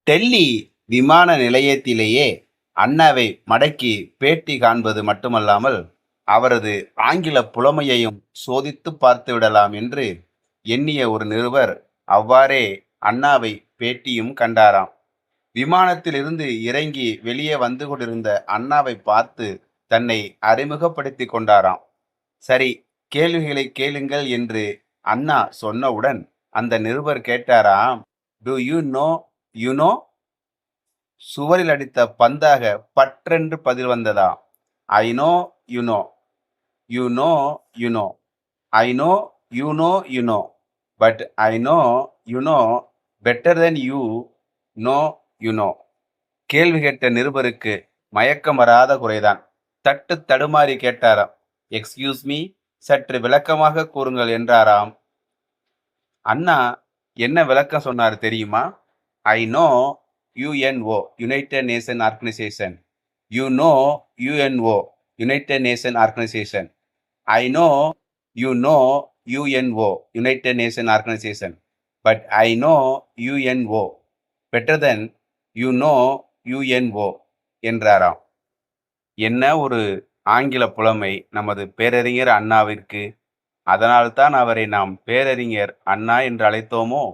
டெல்லி விமான நிலையத்திலேயே அண்ணாவை மடக்கி பேட்டி காண்பது மட்டுமல்லாமல் அவரது ஆங்கில புலமையையும் சோதித்து பார்த்து விடலாம் என்று எண்ணிய ஒரு நிருபர் அவ்வாறே அண்ணாவை பேட்டியும் கண்டாராம். விமானத்திலிருந்து இறங்கி வெளியே வந்து கொண்டிருந்த அண்ணாவை பார்த்து தன்னை அறிமுகப்படுத்தி கொண்டாராம். சரி, கேள்விகளை கேளுங்கள் என்று அண்ணா சொன்னவுடன் அந்த நிருபர் கேட்டாராம், do you know you know? சுவரில் அடித்த பந்தாக பற்றென்று பதில் வந்ததாம். I know you know, you know you know, I know you know you know, but I know you know better than you know you know. கேள்வி கேட்ட நிருபருக்கு மயக்கம் வராத குறைதான். தட்டு தடுமாறி கேட்டாராம், எக்ஸ்கியூஸ் மீ, சற்று விளக்கமாக கூறுங்கள் என்றாராம். அண்ணா என்ன விளக்கம் சொன்னார் தெரியுமா? I know UNO, United Nation Organisation. You know UNO, United Nation Organisation. I know you know UNO, United Nation Organisation. But I know UNO better than you know UNO என்றாராம். என்ன ஒரு ஆங்கில புலமை நமது பேரறிஞர் அண்ணாவிற்கு! அதனால்தான் அவரை நாம் பேரறிஞர் அண்ணா என்று அழைத்தோமோ?